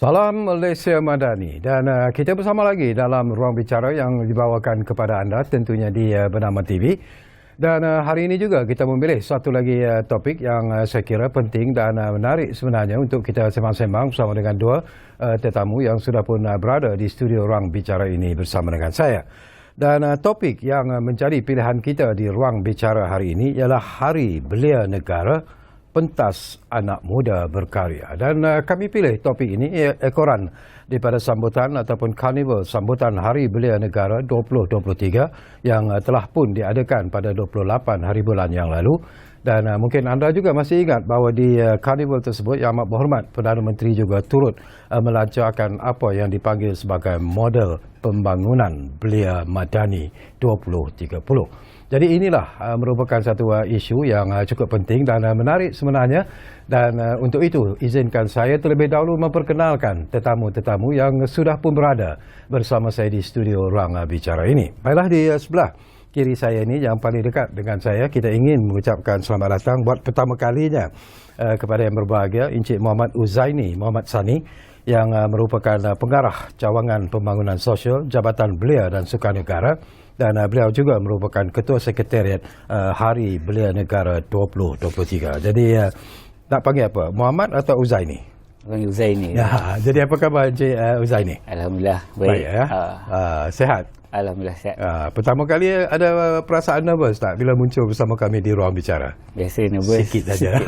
Salam Malaysia Madani dan kita bersama lagi dalam ruang bicara yang dibawakan kepada anda tentunya di Bernama TV. Dan hari ini juga kita memilih satu lagi topik yang saya kira penting dan menarik sebenarnya untuk kita sembang-sembang bersama dengan dua tetamu yang sudah pun berada di studio ruang bicara ini bersama dengan saya. Dan topik yang menjadi pilihan kita di ruang bicara hari ini ialah Hari Belia Negara, Pentas Anak Muda Berkarya. Dan kami pilih topik ini ekoran daripada sambutan ataupun karnival sambutan Hari Belia Negara 2023 yang telah pun diadakan pada 28 hari bulan yang lalu. Dan mungkin anda juga masih ingat bahawa di karnival tersebut Yang Amat Berhormat Perdana Menteri juga turut melancarkan apa yang dipanggil sebagai model pembangunan Belia Madani 2030. Jadi inilah merupakan satu isu yang cukup penting dan menarik sebenarnya. Dan untuk itu izinkan saya terlebih dahulu memperkenalkan tetamu-tetamu yang sudah pun berada bersama saya di studio ruang bicara ini. Baiklah, di sebelah kiri saya ini yang paling dekat dengan saya, kita ingin mengucapkan selamat datang buat pertama kalinya kepada yang berbahagia Encik Muhammad Uzaini Muhammad Sani yang merupakan pengarah cawangan pembangunan sosial Jabatan Belia dan Sukan Negara. Dan beliau juga merupakan Ketua Sekretariat Hari Belia Negara 2023. Jadi nak panggil apa? Muhammad atau Uzaini? Uzaini. Ya, jadi apa khabar Encik Uzaini? Alhamdulillah baik. Ya? Sehat? Alhamdulillah sihat. Pertama kali ada perasaan nervous tak bila muncul bersama kami di ruang bicara? Biasa nervous. Sikit saja.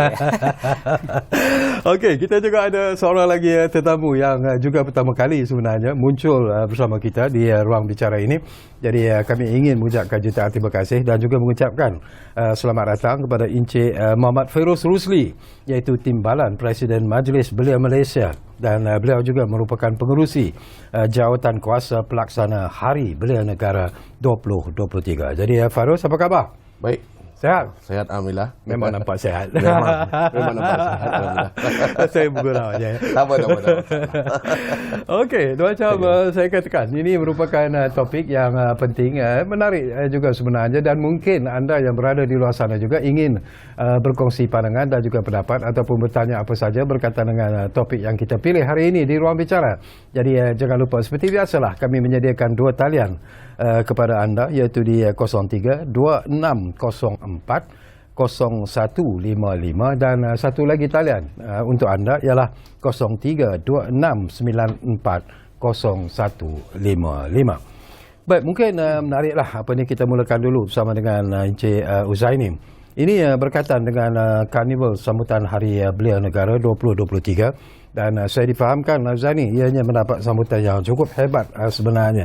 Okey, kita juga ada seorang lagi tetamu yang juga pertama kali sebenarnya muncul bersama kita di ruang bicara ini. Jadi kami ingin mengucapkan jutaan terima kasih dan juga mengucapkan selamat datang kepada Encik Muhammad Feroz Rusli, iaitu Timbalan Presiden Majlis Belia Malaysia. Dan beliau juga merupakan pengerusi jawatan kuasa pelaksana Hari Belia Negara 2023. Jadi Feroz, apa khabar? Baik. Sehat? Sehat, alhamdulillah. Memang nampak sehat. Memang nampak sehat, alhamdulillah. Saya bergurau saja. Tak apa. Okey, macam saya katakan, ini merupakan topik yang penting, menarik juga sebenarnya, dan mungkin anda yang berada di luar sana juga ingin berkongsi pandangan dan juga pendapat ataupun bertanya apa saja berkaitan dengan topik yang kita pilih hari ini di ruang bicara. Jadi jangan lupa, seperti biasalah kami menyediakan dua talian kepada anda, iaitu di 03 2604 0155 dan satu lagi talian untuk anda ialah 032694 0155. Baik, mungkin menariklah apa ni, kita mulakan dulu bersama dengan Encik Uzaini. Ini berkaitan dengan karnival sambutan Hari Belia Negara 2023. Dan saya difahamkan Uzaini ianya mendapat sambutan yang cukup hebat sebenarnya.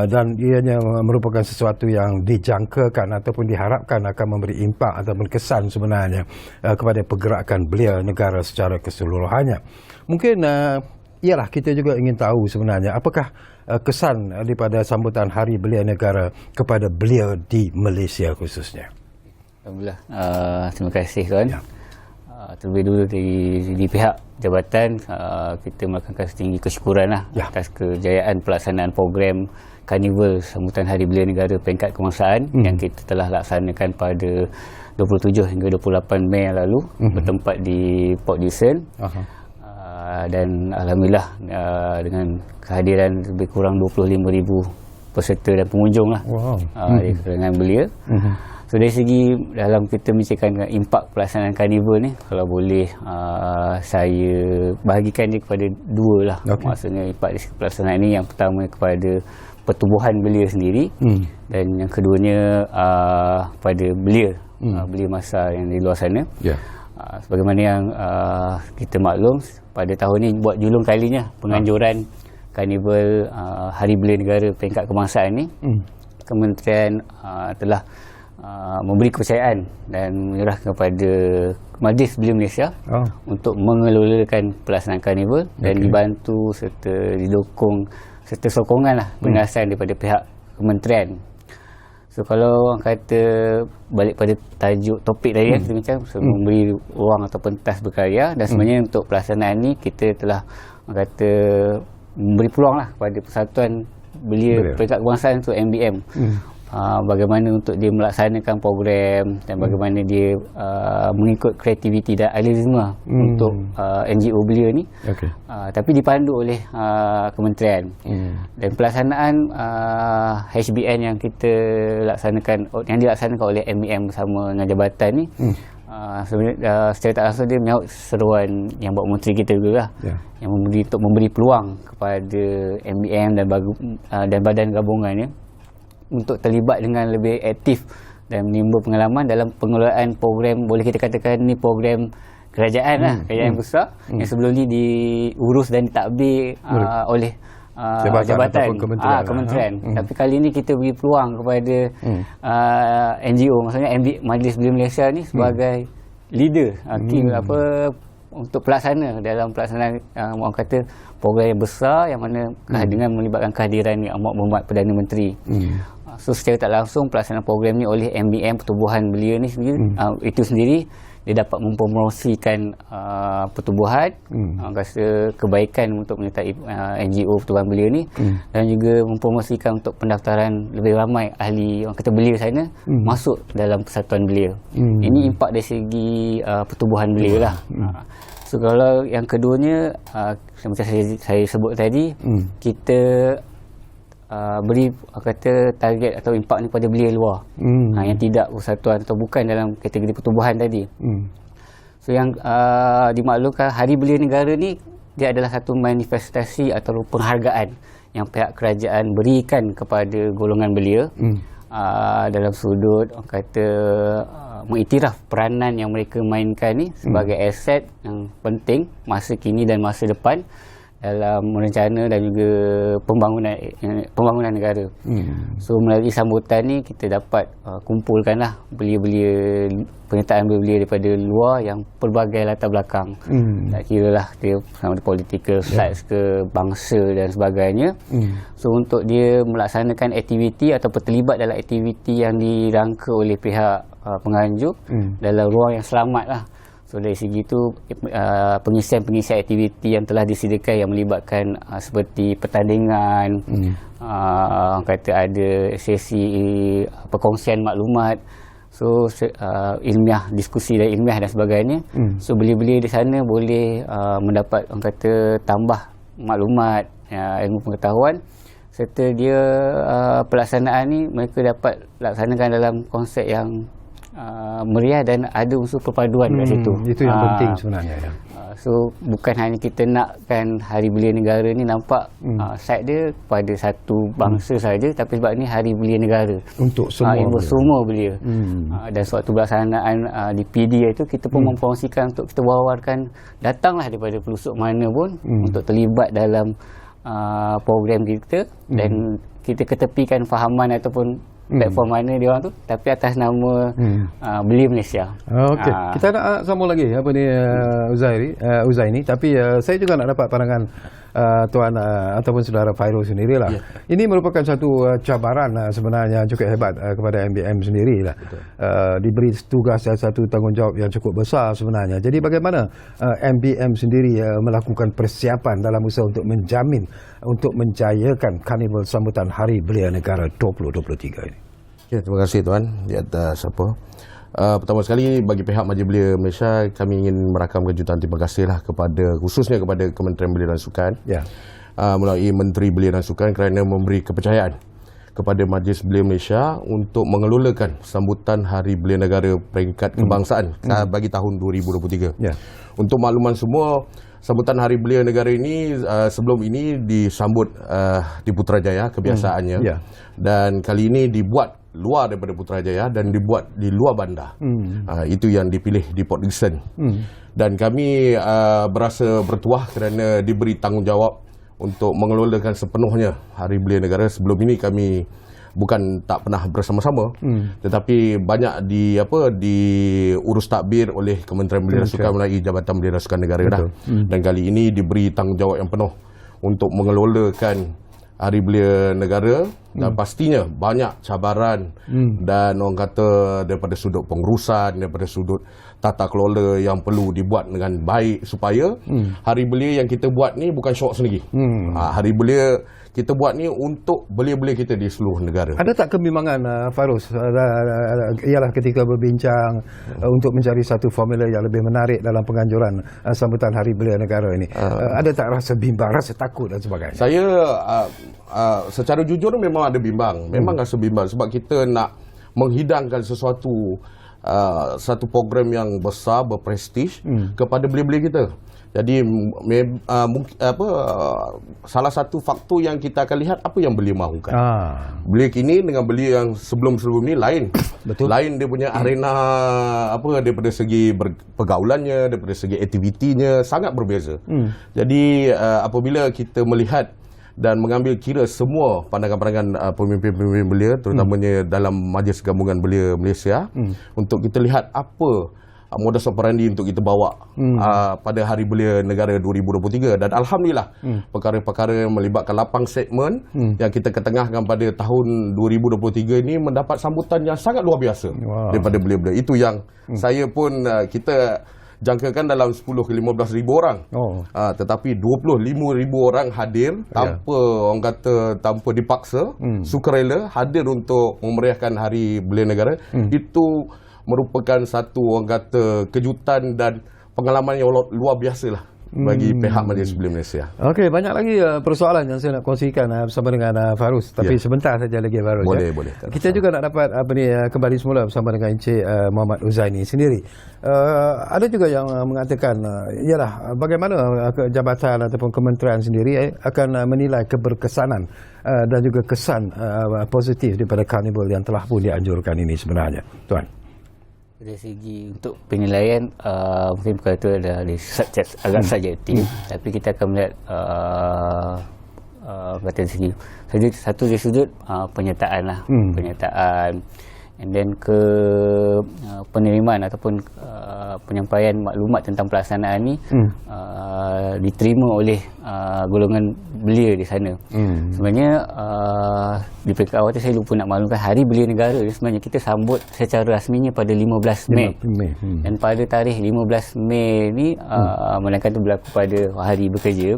Dan ianya merupakan sesuatu yang dijangkakan ataupun diharapkan akan memberi impak ataupun kesan sebenarnya kepada pergerakan belia negara secara keseluruhannya. Mungkin ialah kita juga ingin tahu sebenarnya apakah kesan daripada sambutan Hari Belia Negara kepada belia di Malaysia khususnya. Alhamdulillah. Terima kasih tuan. Ya. Terlebih dulu di pihak jabatan, kita melakukan setinggi kesyukuran atas kejayaan pelaksanaan program karnival sambutan Hari Belia Negara peringkat kebangsaan yang kita telah laksanakan pada 27 hingga 28 Mei yang lalu, bertempat di Port Dickson. Dan alhamdulillah dengan kehadiran lebih kurang 25,000 peserta dan pengunjung di kalangan belia. So dari segi dalam kita menceritakan impak pelaksanaan karnival ni, kalau boleh saya bahagikan dia kepada dua lah. Maksudnya impak dari pelaksanaan ni, yang pertama kepada pertumbuhan belia sendiri, dan yang keduanya pada belia masa yang di luar sana. Sebagaimana yang kita maklum, pada tahun ni buat julung kalinya penganjuran karnival Hari Belia Negara peringkat kebangsaan ni. Kementerian telah memberi kepercayaan dan menyerahkan kepada Majlis Belia Malaysia untuk mengelolakan pelaksanaan karnival dan dibantu serta didukung serta sokongan penugasan daripada pihak kementerian. So kalau orang kata balik pada tajuk topik tadi kita macam memberi ruang atau pentas berkarya, dan sebenarnya untuk pelaksanaan ni kita telah orang kata memberi peluang kepada Persatuan Belia Peringkat Kebangsaan, tu MBM, bagaimana untuk dia melaksanakan program dan bagaimana dia mengikut kreativiti dan idealisme untuk NGO belia ni. Tapi dipandu oleh kementerian. Dan pelaksanaan HBN yang kita dilaksanakan oleh MEM bersama dengan jabatan ni, sebenarnya secara tak langsung dia menyahut seruan yang buat menteri kita juga lah, yang memberi peluang kepada MEM dan badan gabungannya untuk terlibat dengan lebih aktif dan menimba pengalaman dalam pengelolaan program, boleh kita katakan ni program kerajaan lah, kerajaan besar yang sebelum ni diurus dan ditadbir oleh jabatan kementerian. Tapi kali ni kita beri peluang kepada NGO, maksudnya Majlis Belia Malaysia ni sebagai leader untuk pelaksana dalam pelaksanaan orang kata program yang besar yang mana dengan melibatkan kehadiran Yang Amat Berhormat Perdana Menteri. So secara tak langsung pelaksanaan program ni oleh MBM Pertubuhan Belia ni sendiri, itu sendiri dia dapat mempromosikan pertubuhan, rasa kebaikan untuk menyertai NGO Pertubuhan Belia ni, dan juga mempromosikan untuk pendaftaran lebih ramai ahli orang kata belia sana masuk dalam persatuan belia. Ini impak dari segi pertubuhan belia lah. So kalau yang keduanya, macam saya sebut tadi, kita beri kata target atau impak ni pada belia luar, yang tidak persatuan atau bukan dalam kategori pertubuhan tadi. So yang dimaklumkan Hari Belia Negara ni, dia adalah satu manifestasi atau penghargaan yang pihak kerajaan berikan kepada golongan belia dalam sudut orang kata mengiktiraf peranan yang mereka mainkan ni sebagai aset yang penting masa kini dan masa depan dalam merencana dan juga pembangunan negara. So melalui sambutan ni kita dapat kumpulkanlah belia-belia, penyertaan belia daripada luar yang pelbagai latar belakang. Tak kira lah dia sama ada political sides ke, bangsa dan sebagainya. So untuk dia melaksanakan aktiviti atau terlibat dalam aktiviti yang dirangka oleh pihak penganjur dalam ruang yang selamat lah. So dari segi itu pengisian aktiviti yang telah disediakan yang melibatkan seperti pertandingan, kata ada sesi perkongsian maklumat, so ilmiah, diskusi dan ilmiah dan sebagainya. So belia-belia di sana boleh mendapat orang kata tambah maklumat, ilmu pengetahuan, serta dia pelaksanaan ni mereka dapat laksanakan dalam konsep yang meriah dan ada unsur perpaduan kat situ. Itu yang penting sebenarnya. So bukan hanya kita nakkan Hari Belia Negara ni nampak side dia pada satu bangsa saja, tapi sebab ni Hari Belia Negara untuk semua belia. Dan suatu pelaksanaan di PD itu kita pun mempromosikan untuk kita wawarkan datanglah daripada pelosok mana pun untuk terlibat dalam program kita, dan kita ketepikan fahaman ataupun platform mana dia orang tu, tapi atas nama Belia Malaysia. Okey, kita nak sambung lagi apa ni Uzaini, tapi saya juga nak dapat pandangan tuan ataupun saudara Fairul sendirilah. Ini merupakan satu cabaran sebenarnya cukup hebat kepada MBM sendirilah. Diberi tugas dan satu tanggungjawab yang cukup besar sebenarnya. Jadi bagaimana MBM sendiri melakukan persiapan dalam usaha untuk menjamin untuk menjayakan karnival sambutan Hari Belia Negara 2023 ini? Ya, terima kasih tuan di atas pertama sekali bagi pihak Majlis Belia Malaysia, kami ingin merakamkan jutaan terima kasih lah khususnya kepada Kementerian Belia dan Sukan melalui Menteri Belia dan Sukan kerana memberi kepercayaan kepada Majlis Belia Malaysia untuk mengelolakan sambutan Hari Belia Negara peringkat kebangsaan bagi tahun 2023. Untuk makluman semua, sambutan Hari Belia Negara ini sebelum ini disambut di Putrajaya kebiasaannya, dan kali ini dibuat luar daripada Putrajaya dan dibuat di luar bandar. Itu yang dipilih di Port Dickson. Dan kami berasa bertuah kerana diberi tanggungjawab untuk mengelolakan sepenuhnya Hari Belia Negara. Sebelum ini kami bukan tak pernah bersama-sama, tetapi banyak diurus takbir oleh Kementerian Belia dan Sukan melalui Jabatan Belia dan Sukan Negara dah. Dan kali ini diberi tanggungjawab yang penuh untuk mengelolakan Hari Belia Negara Dan pastinya banyak cabaran dan orang kata daripada sudut pengurusan, daripada sudut tata kelola yang perlu dibuat dengan baik supaya hari belia yang kita buat ni bukan syok sendiri. Hari belia kita buat ni untuk belia-belia kita di seluruh negara. Ada tak kebimbangan Farus ialah ketika berbincang untuk mencari satu formula yang lebih menarik dalam penganjuran sambutan Hari Belia Negara ini? Ada tak rasa bimbang, rasa takut dan sebagainya? Saya secara jujur memang ada bimbang. Memang rasa bimbang sebab kita nak menghidangkan sesuatu satu program yang besar, berprestij kepada belia-belia kita. Jadi salah satu faktor yang kita akan lihat apa yang belia mahukan. Belia kini dengan belia yang sebelum-sebelum ni lain. Betul. Lain dia punya arena daripada segi pergaulannya, daripada segi aktivitinya sangat berbeza. Jadi apabila kita melihat dan mengambil kira semua pandangan-pandangan pemimpin-pemimpin belia terutamanya dalam Majlis Gabungan Belia Malaysia untuk kita lihat apa modus operandi untuk kita bawa pada Hari Belia Negara 2023 dan alhamdulillah perkara-perkara yang melibatkan 8 segmen yang kita ketengahkan pada tahun 2023 ini mendapat sambutan yang sangat luar biasa daripada belia-belia. Itu yang saya pun kita jangkakan dalam 10 ke 15 ribu orang. Tetapi 25 ribu orang hadir tanpa orang kata tanpa dipaksa, sukarela hadir untuk memeriahkan Hari Belia Negara. Itu merupakan satu orang kata kejutan dan pengalaman yang luar biasa lah bagi pihak Majlis Belia Malaysia. Okey, banyak lagi persoalan yang saya nak kongsikan bersama dengan Farus, tapi sebentar saja lagi Farus. Boleh. Kita juga nak dapat kembali semula bersama dengan Encik Muhammad Huzaini sendiri. Ada juga yang mengatakan ialah bagaimana jabatan ataupun kementerian sendiri akan menilai keberkesanan dan juga kesan positif daripada karnival yang telah pun dianjurkan ini sebenarnya, Tuan. Dari segi untuk penilaian mungkin perkara itu ada agak subjektif, tapi kita akan melihat kata segi satu dari sudut penyertaan lah, penyertaan, and then ke penerimaan ataupun penyampaian maklumat tentang pelaksanaan ni diterima oleh golongan belia di sana. Sebenarnya di peringkat awal saya lupa nak maklumkan Hari Belia Negara ni sebenarnya kita sambut secara rasminya pada 15 Mei. Dan pada tarikh 15 Mei ni melainkan tu berlaku pada hari bekerja.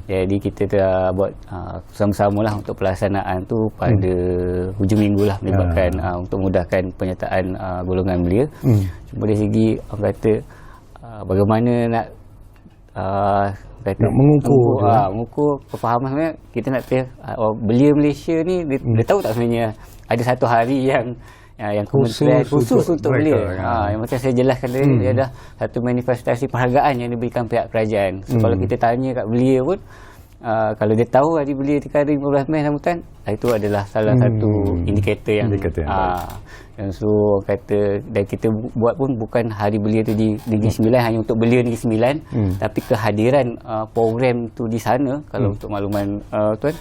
Jadi kita telah buat sama-sama lah untuk pelaksanaan tu pada hujung minggu lah melibatkan untuk memudahkan penyertaan golongan belia. Cuma dari segi orang kata bagaimana nak mengukur kefahaman sebenarnya kita nak belia Malaysia ni dia tahu tak sebenarnya ada satu hari yang kementerian khusus untuk belia. Yang macam saya jelaskan tadi dia adalah satu manifestasi penghargaan yang diberikan pihak kerajaan. So, kalau kita tanya kat belia pun kalau dia tahu Hari Belia Negara 15 Mei sambutan, itu adalah salah satu indikator yang dan so kata dan kita buat pun bukan Hari Belia tu di Negeri Sembilan hanya untuk belia Negeri Sembilan, tapi kehadiran program tu di sana kalau untuk makluman tuan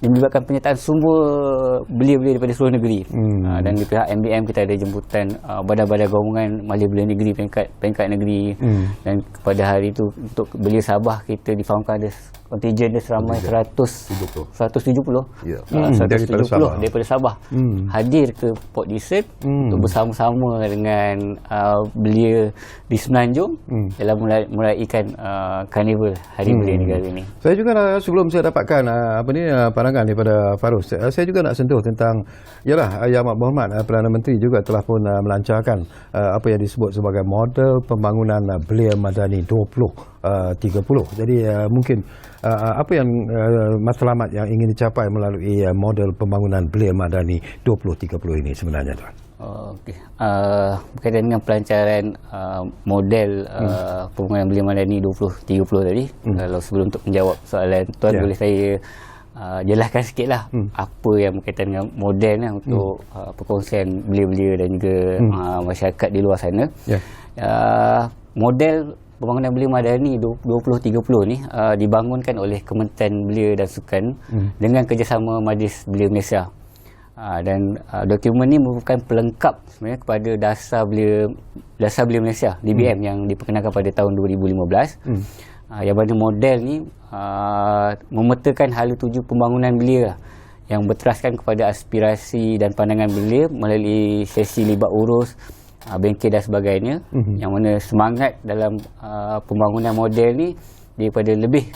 melibatkan penyertaan semua belia-belia daripada seluruh negeri. Dan di pihak MBM kita ada jemputan badan-badan gabungan Majlis Belia Negeri peringkat negeri. Dan pada hari itu untuk belia Sabah kita difahamkan ada kontijen dia seramai 170 daripada Sabah hadir ke Port Dickson untuk bersama-sama dengan belia di Semenanjung dalam meraihkan karnival Hari Belia Negara ini. Saya juga sebelum saya dapatkan pandangan daripada Farus, saya juga nak sentuh tentang ialah Yang Amat Berhormat Perdana Menteri juga telah pun melancarkan apa yang disebut sebagai model pembangunan belia madani 2030. Jadi mungkin apa yang matlamat yang ingin dicapai melalui model pembangunan belia madani 2030 ini sebenarnya, Tuan? Okey. Berkaitan dengan pelancaran model pembangunan belia madani 2030 tadi, kalau sebelum untuk menjawab soalan Tuan, boleh saya jelaskan sikitlah apa yang berkaitan dengan model untuk perkongsian belia-belia dan juga masyarakat di luar sana. Model pembangunan belia madani 2030 ni dibangunkan oleh Kementerian Belia dan Sukan dengan kerjasama Majlis Belia Malaysia. Dan dokumen ni merupakan pelengkap sebenarnya kepada dasar belia Malaysia DBM yang diperkenalkan pada tahun 2015. Yang mana model ni memetakan hala tuju pembangunan belia yang berteraskan kepada aspirasi dan pandangan beliau melalui sesi libat urus, bengkel dan sebagainya, yang mana semangat dalam pembangunan model ni daripada lebih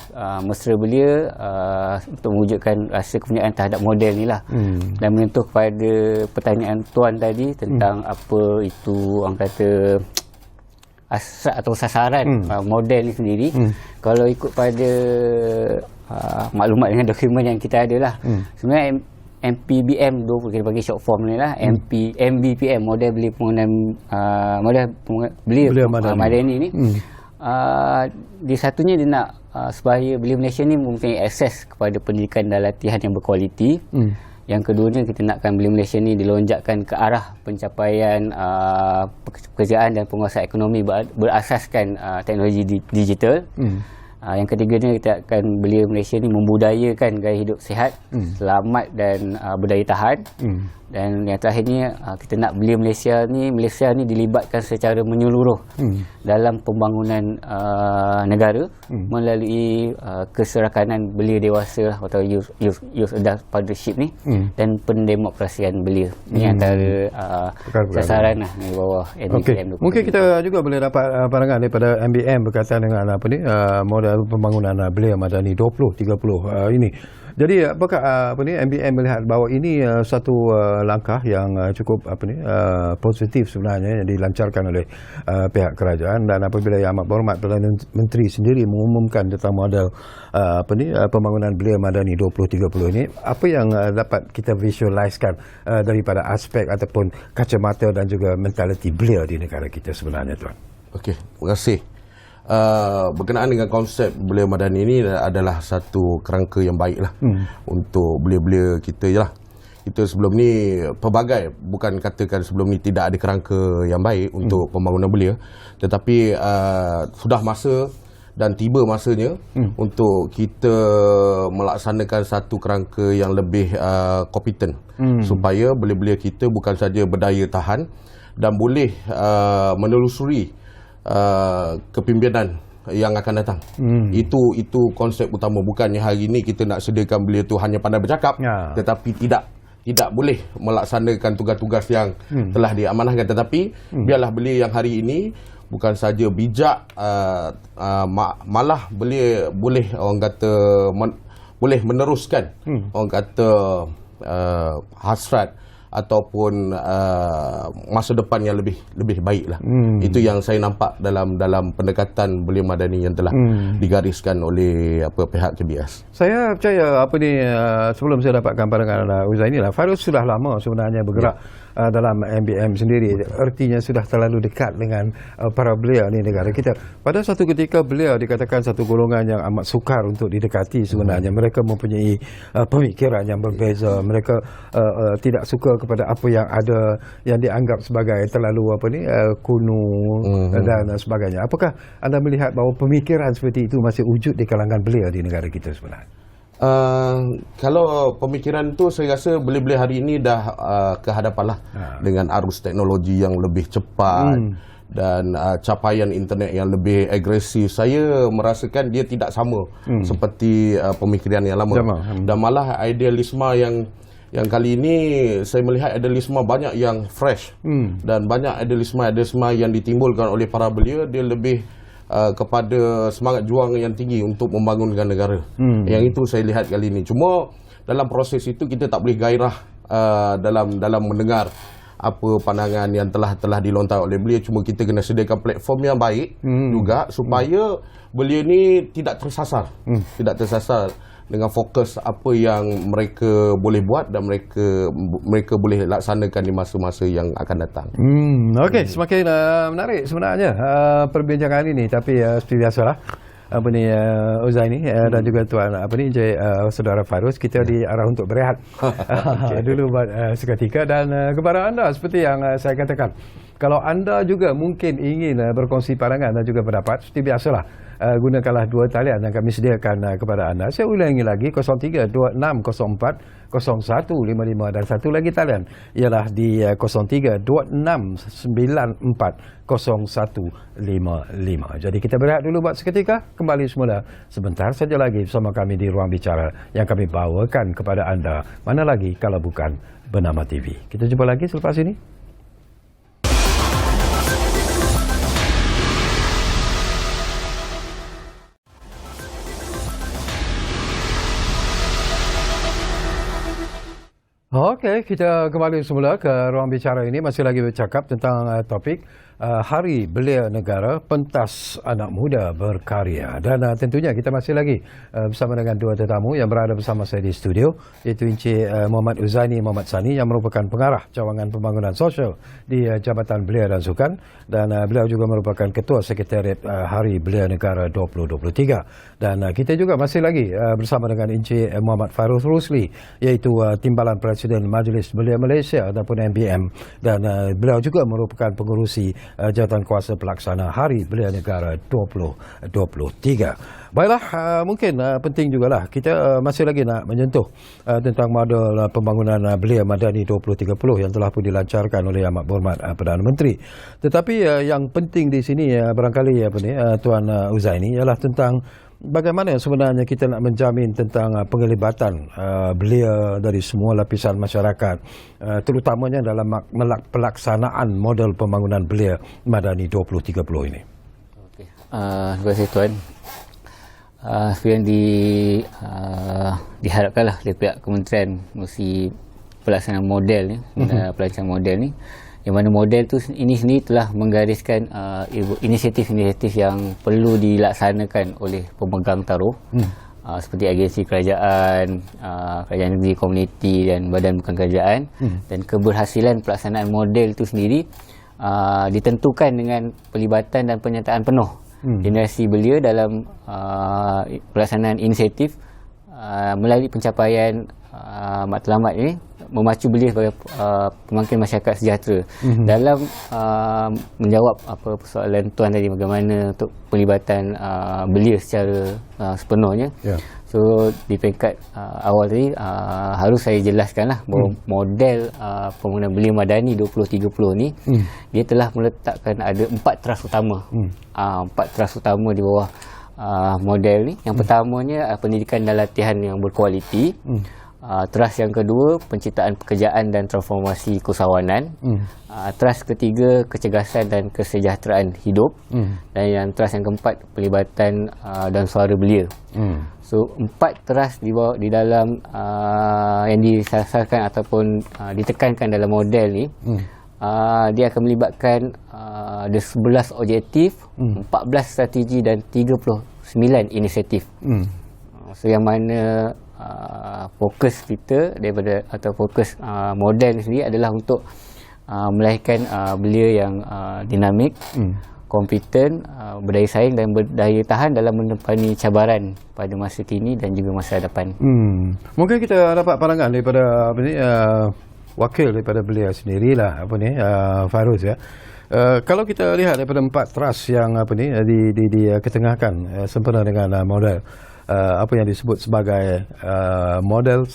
mesra belia untuk mewujudkan rasa kepunyaan terhadap model ni lah. Dan menyentuh kepada pertanyaan Tuan tadi tentang apa itu orang kata asas atau sasaran model ni sendiri. Kalau ikut pada maklumat dengan dokumen yang kita ada lah, sebenarnya MPBM 20, kita bagi short form ni lah, MBPM, model belia pembangunan belia madani ni. Di satunya dia nak supaya belia Malaysia ni mempunyai akses kepada pendidikan dan latihan yang berkualiti. Yang keduanya, kita nakkan belia Malaysia ni dilonjakkan ke arah pencapaian pekerjaan dan penguasaan ekonomi berasaskan teknologi digital. Yang ketiganya, kita akan belia Malaysia ni membudayakan gaya hidup sihat, selamat dan berdaya tahan. Dan yang terakhirnya, kita nak belia Malaysia ni dilibatkan secara menyeluruh dalam pembangunan negara melalui keserakanan belia dewasa atau youth adult partnership ni, dan pendemokrasian belia. Ini antara sasaran lah di bawah MBM. Mungkin kita juga boleh dapat pandangan daripada MBM berkaitan dengan model pembangunan belia madani 2030 ini. Jadi apakah MBM melihat bahawa ini satu langkah yang cukup positif sebenarnya yang dilancarkan oleh pihak kerajaan, dan apabila Yang Amat Berhormat Perdana Menteri sendiri mengumumkan tentang model pembangunan belia madani 2030 ini, apa yang dapat kita visualiskan daripada aspek ataupun kacamata dan juga mentaliti belia di negara kita sebenarnya, Tuan? Okey, terima kasih. Berkenaan dengan konsep belia madani ini adalah satu kerangka yang baik lah untuk belia-belia kita je lah. Kita sebelum ni pelbagai, bukan katakan sebelum ni tidak ada kerangka yang baik untuk pembangunan belia, tetapi sudah masa dan tiba masanya untuk kita melaksanakan satu kerangka yang lebih kompeten, supaya belia-belia kita bukan saja berdaya tahan dan boleh menelusuri kepimpinan yang akan datang. Itu konsep utama. Bukannya hari ini kita nak sediakan belia tu hanya pandai bercakap, tetapi tidak boleh melaksanakan tugas-tugas yang telah diamanahkan. Tetapi biarlah belia yang hari ini bukan saja bijak, malah belia boleh orang kata boleh meneruskan orang kata hasrat ataupun masa depan yang lebih baiklah. Itu yang saya nampak dalam pendekatan belia madani yang telah digariskan oleh pihak KBS. Saya percaya sebelum saya dapatkan pandangan Uzaini lah, Fairuz sudah lama sebenarnya bergerak dalam MBM sendiri. Artinya sudah terlalu dekat dengan para belia ni negara kita. Pada satu ketika belia dikatakan satu golongan yang amat sukar untuk didekati sebenarnya. Mereka mempunyai pemikiran yang berbeza. Mereka tidak suka kepada apa yang ada yang dianggap sebagai terlalu kuno dan sebagainya. Apakah anda melihat bahawa pemikiran seperti itu masih wujud di kalangan belia di negara kita sebenarnya? Kalau pemikiran tu saya rasa belia-belia hari ini dah ke hadapan lah dengan arus teknologi yang lebih cepat dan capaian internet yang lebih agresif. Saya merasakan dia tidak sama seperti pemikiran yang lama. Dan malah idealisme yang kali ini saya melihat idealisme banyak yang fresh, dan banyak idealisme yang ditimbulkan oleh para belia, dia lebih kepada semangat juang yang tinggi untuk membangunkan negara. Yang itu saya lihat kali ini. Cuma dalam proses itu kita tak boleh gairah dalam mendengar apa pandangan yang telah dilontar oleh belia. Cuma kita kena sediakan platform yang baik juga supaya belia ni tidak tersasar. Tidak tersasar dengan fokus apa yang mereka boleh buat dan mereka boleh laksanakan di masa-masa yang akan datang. Okey, semakin menarik sebenarnya perbincangan ini, tapi seperti biasalah Uzaini dan juga tuan saudara Fairuz, kita diarah untuk berehat dulu buat seketika, dan kepada anda seperti yang saya katakan, Kalau anda juga mungkin ingin berkongsi pandangan dan juga pendapat, seperti biasalah, gunakanlah dua talian yang kami sediakan kepada anda. Saya ulangi lagi, 0326040155, dan satu lagi talian ialah di 0326940155. Jadi kita berehat dulu buat seketika, kembali semula sebentar saja lagi bersama kami di Ruang Bicara yang kami bawakan kepada anda. Mana lagi kalau bukan Bernama TV. Kita jumpa lagi selepas ini. Okey, kita kembali semula ke Ruang Bicara ini. Masih lagi bercakap tentang topik Hari Belia Negara, Pentas Anak Muda Berkarya. Dan tentunya kita masih lagi bersama dengan dua tetamu yang berada bersama saya di studio, iaitu Encik Muhammad Uzaini Muhammad Sani yang merupakan pengarah cawangan pembangunan sosial di Jabatan Belia dan Sukan, dan beliau juga merupakan Ketua Sekretariat Hari Belia Negara 2023. Dan kita juga masih lagi bersama dengan Encik Muhammad Fairuz Rusli, iaitu Timbalan Presiden Majlis Belia Malaysia ataupun MBM, dan beliau juga merupakan pengurusi Jawatan Kuasa Pelaksana Hari Belia Negara 2023. Baiklah, mungkin penting jugalah kita masih lagi nak menyentuh tentang model pembangunan Belia Madani 2030 yang telah pun dilancarkan oleh Amat Berhormat Perdana Menteri. Tetapi yang penting di sini barangkali Tuan Uzaini ialah tentang bagaimana sebenarnya kita nak menjamin tentang penglibatan belia dari semua lapisan masyarakat, terutamanya dalam pelaksanaan model pembangunan Belia Madani 2030 ini. Okey. Terima kasih Tuan. Seperti yang diharapkanlah dari pihak kementerian mesti pelaksanaan model ni, pelancaran model ni, yang mana model tu ini sendiri telah menggariskan inisiatif-inisiatif yang perlu dilaksanakan oleh pemegang taruh, seperti agensi kerajaan, kerajaan negeri, komuniti dan badan bukan kerajaan, dan keberhasilan pelaksanaan model itu sendiri ditentukan dengan pelibatan dan penyertaan penuh generasi belia dalam pelaksanaan inisiatif melalui pencapaian matlamat ini memacu belia sebagai pemangkin masyarakat sejahtera. Dalam menjawab persoalan Tuan tadi, bagaimana untuk pelibatan belia secara sepenuhnya. So di peringkat awal tadi harus saya jelaskanlah bahawa model pembangunan Belia Madani 2030 ni dia telah meletakkan ada 4 teras utama. 4 teras utama di bawah model ni. Yang pertamanya pendidikan dan latihan yang berkualiti. Teras yang kedua, penciptaan pekerjaan dan transformasi keusahawanan. Teras ketiga, kecergasan dan kesejahteraan hidup. Dan yang teras yang keempat, pelibatan dan suara belia. So 4 teras di dalam yang disasarkan ataupun ditekankan dalam model ni, dia akan melibatkan ada 11 objektif, 14 strategi dan 39 inisiatif. So yang mana fokus kita daripada atau fokus model sendiri adalah untuk melahirkan belia yang dinamik, kompeten, berdaya saing dan berdaya tahan dalam menepani cabaran pada masa kini dan juga masa hadapan. Mungkin kita dapat pandangan daripada wakil daripada belia sendirilah Fairuz ya. Kalau kita lihat daripada 4 teras yang diketengahkan sempena dengan model apa yang disebut sebagai model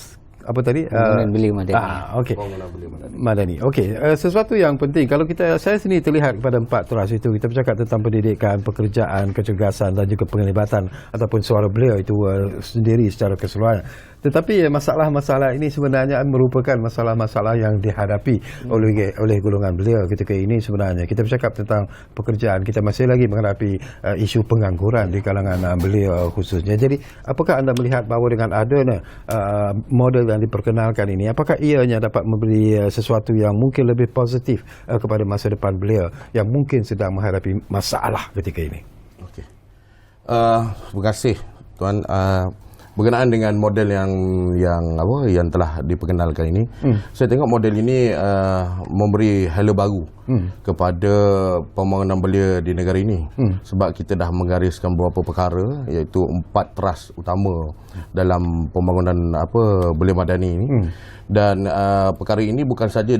apa tadi? Pembangunan Belia Madani. Okey. Madani. Okey. Sesuatu yang penting kalau saya sendiri terlihat kepada 4 teras itu, kita bercakap tentang pendidikan, pekerjaan, kecergasan dan juga penglibatan ataupun suara belia itu sendiri secara keseluruhan. Tetapi masalah-masalah ini sebenarnya merupakan masalah-masalah yang dihadapi oleh golongan belia ketika ini sebenarnya. Kita bercakap tentang pekerjaan, kita masih lagi menghadapi isu pengangguran di kalangan belia khususnya. Jadi, apakah anda melihat bahawa dengan adanya model yang diperkenalkan ini, apakah ianya dapat memberi sesuatu yang mungkin lebih positif kepada masa depan belia yang mungkin sedang menghadapi masalah ketika ini? Okey. Terima kasih Tuan. Berkenaan dengan model yang telah diperkenalkan ini, saya tengok model ini memberi hala baru kepada pembangunan belia di negara ini. Sebab kita dah menggariskan beberapa perkara, iaitu 4 teras utama dalam pembangunan Belia Madani ini. Dan perkara ini bukan saja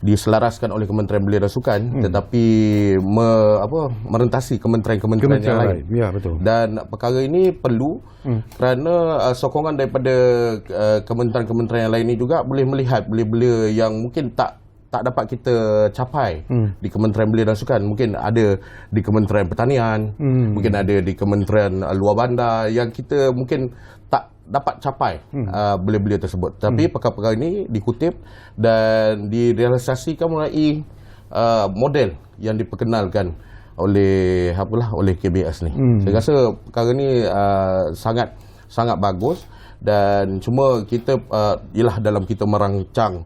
diselaraskan oleh Kementerian Belia dan Sukan, tetapi merentasi kementerian-kementerian yang lain. Ya, betul. Dan perkara ini perlu kerana sokongan daripada kementerian-kementerian yang lain ini juga boleh melihat belia-belia yang mungkin tak dapat kita capai di Kementerian Belia dan Sukan. Mungkin ada di Kementerian Pertanian, mungkin ada di Kementerian Luar Bandar yang kita mungkin tak dapat capai belia-belia tersebut. Tapi perkara-perkara ini dikutip dan direalisasikan melalui model yang diperkenalkan oleh KBS ni. Saya rasa perkara ni sangat bagus. Dan cuma kita ialah dalam kita merancang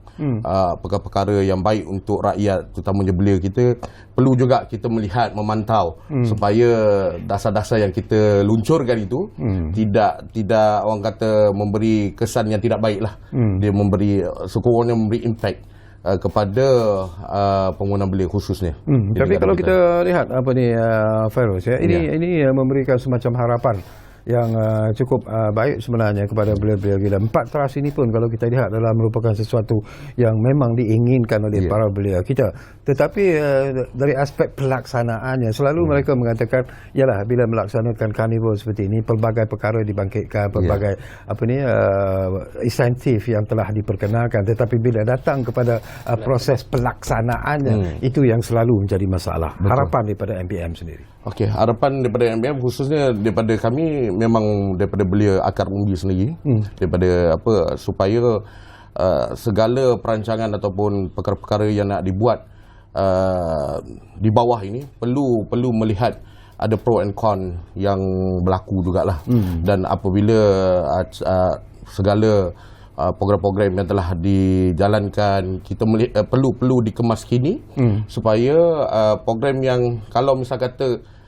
perkara-perkara yang baik untuk rakyat, terutamanya belia kita, perlu juga kita melihat, memantau supaya dasar-dasar yang kita luncurkan itu tidak orang kata memberi kesan yang tidak baik lah. Dia memberi sekurang-kurangnya memberi impact kepada pengguna belia khususnya. Tapi kalau kita lihat Fairuz, ini memberikan semacam harapan yang cukup baik sebenarnya kepada belia-belia kita. 4 teras ini pun kalau kita lihat adalah merupakan sesuatu yang memang diinginkan oleh para belia kita. Tetapi dari aspek pelaksanaannya, selalu mereka mengatakan, yalah, bila melaksanakan karnival seperti ini, pelbagai perkara dibangkitkan, pelbagai insentif yang telah diperkenalkan. Tetapi bila datang kepada proses pelaksanaannya, itu yang selalu menjadi masalah. Betul. Harapan daripada MBM sendiri. Okey, harapan daripada MBM khususnya daripada kami, memang daripada belia akar umbi sendiri, daripada supaya segala perancangan ataupun perkara-perkara yang nak dibuat di bawah ini perlu melihat ada pro and con yang berlaku jugalah. Dan apabila segala program-program yang telah dijalankan, kita perlu dikemas kini supaya program yang kalau misal kata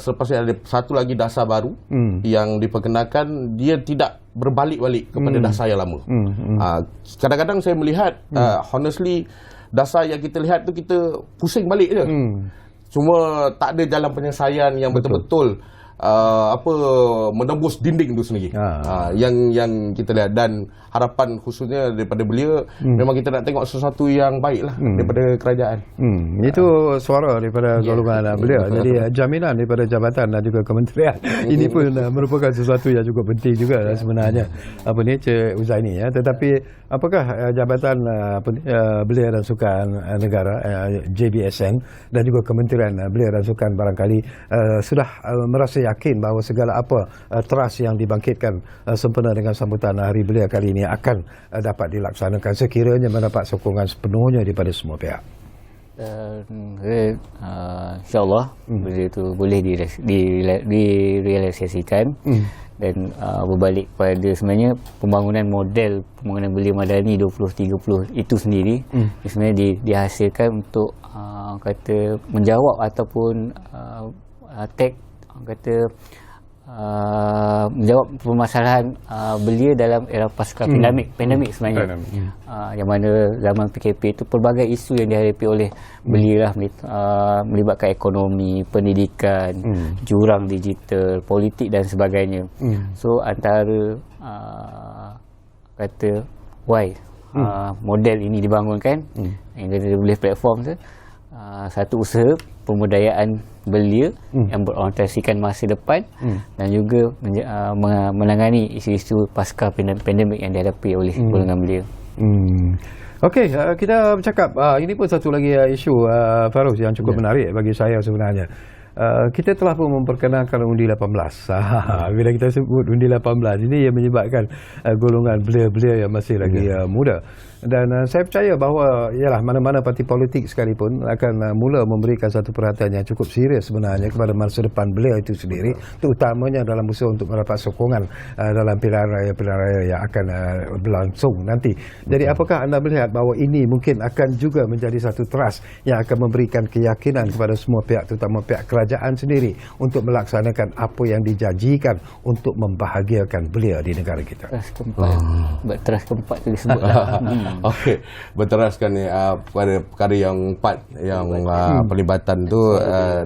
selepas ini ada satu lagi dasar baru yang diperkenalkan, dia tidak berbalik-balik kepada dasar yang lama. Kadang-kadang saya melihat honestly, dasar yang kita lihat tu kita pusing balik je. Cuma tak ada jalan penyelesaian yang betul-betul menembus dinding tu sendiri. Yang kita lihat, dan harapan khususnya daripada belia, memang kita nak tengok sesuatu yang baiklah daripada kerajaan. Itu suara daripada golongan belia. Jadi jaminan daripada jabatan dan juga kementerian ini pun merupakan sesuatu yang cukup penting juga sebenarnya. Cik Huzaini ya. Tetapi apakah jabatan Belia dan Sukan Negara JBSN dan juga Kementerian Belia dan Sukan barangkali sudah merasa yakin bahawa segala apa teras yang dibangkitkan sempena dengan sambutan Hari Belia kali ini akan dapat dilaksanakan sekiranya mendapat sokongan sepenuhnya daripada semua pihak? InsyaAllah benda itu boleh direalisasikan. Dan berbalik pada sebenarnya pembangunan belia madani 2030 itu sendiri sebenarnya dihasilkan untuk menjawab ataupun menjawab permasalahan belia dalam era pasca pandemik sebenarnya. Yang mana zaman PKP itu pelbagai isu yang dihadapi oleh belia lah, melibatkan ekonomi, pendidikan, jurang digital, politik dan sebagainya. So antara model ini dibangunkan yang kita boleh platform tu, satu usaha pemberdayaan belia yang berorientasikan masa depan dan juga menangani isu-isu pasca pandemik yang dihadapi oleh golongan belia. Okey, kita bercakap ini pun satu lagi isu Fairuz yang cukup menarik bagi saya sebenarnya. Kita telah pun memperkenalkan undi 18. Bila kita sebut undi 18 ini, ia menyebabkan golongan belia-belia yang masih lagi muda. Dan saya percaya bahawa ialah mana-mana parti politik sekalipun akan mula memberikan satu perhatian yang cukup serius sebenarnya kepada masa depan belia itu sendiri, terutamanya dalam usaha untuk mendapat sokongan dalam pilihan raya yang akan berlangsung nanti. Jadi apakah anda melihat bahawa ini mungkin akan juga menjadi satu teras yang akan memberikan keyakinan kepada semua pihak, terutama pihak kerajaan kerajaan sendiri untuk melaksanakan apa yang dijanjikan untuk membahagiakan belia di negara kita? Teras keempat. Teras keempat tu disebut. Okey, berteraskan pada perkara yang 4 yang pelibatan tu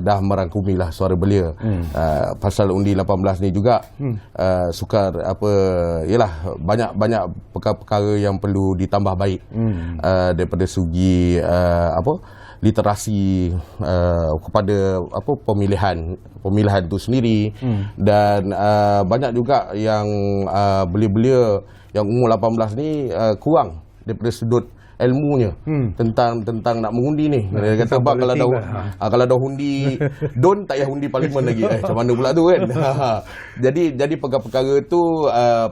dah merangkumilah suara belia. Pasal undi 18 ni juga sukar ialah banyak perkara-perkara yang perlu ditambah baik daripada segi literasi kepada pemilihan itu sendiri dan banyak juga yang belia-belia yang umur 18 ni kurang daripada sudut ilmunya tentang nak mengundi ni. Dia kata kalau dah hundi don tak payah hundi parlimen lagi. Macam mana pula tu kan. Jadi perkara-perkara tu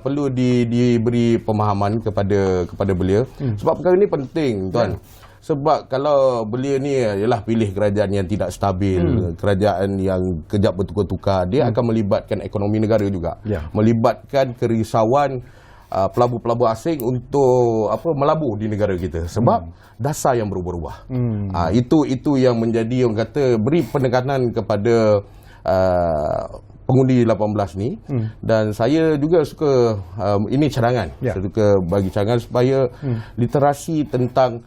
perlu diberi pemahaman kepada belia sebab perkara ni penting tuan. Sebab kalau belia ni ialah pilih kerajaan yang tidak stabil, kerajaan yang kejap bertukar-tukar, dia akan melibatkan ekonomi negara juga. Melibatkan kerisauan pelabur-pelabur asing untuk melabur di negara kita sebab dasar yang berubah-ubah. Itu yang menjadi orang kata beri penekanan kepada pengundi 18 ni dan saya juga suka ini cadangan. Saya suka bagi cadangan supaya literasi tentang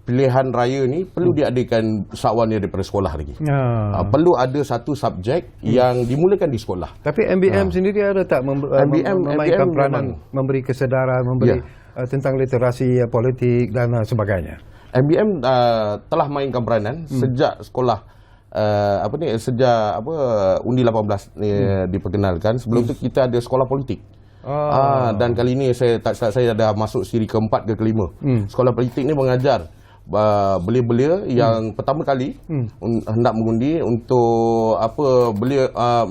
pilihan raya ni perlu diadakan sawan daripada sekolah lagi. Perlu ada satu subjek yang dimulakan di sekolah. Tapi MBM sendiri ada tak memainkan peranan, memberi kesedaran, memberi tentang literasi politik dan sebagainya? MBM telah mainkan peranan sejak sekolah sejak undi 18 ni diperkenalkan. Sebelum tu kita ada sekolah politik. Dan kali ini saya dah masuk siri keempat ke kelima. Sekolah politik ni mengajar belia-belia yang pertama kali hendak mengundi untuk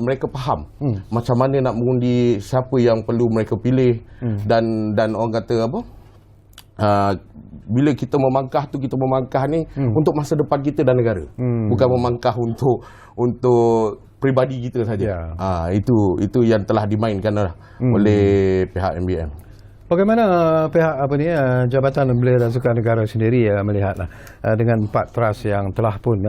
mereka faham macam mana nak mengundi, siapa yang perlu mereka pilih dan orang kata bila kita memangkah ni untuk masa depan kita dan negara. Bukan memangkah untuk peribadi kita saja. Itu yang telah dimainkan oleh pihak MBM. Bagaimana pihak Jabatan Belia dan Sukan Negara sendiri melihatlah dengan 4 trust yang telah pun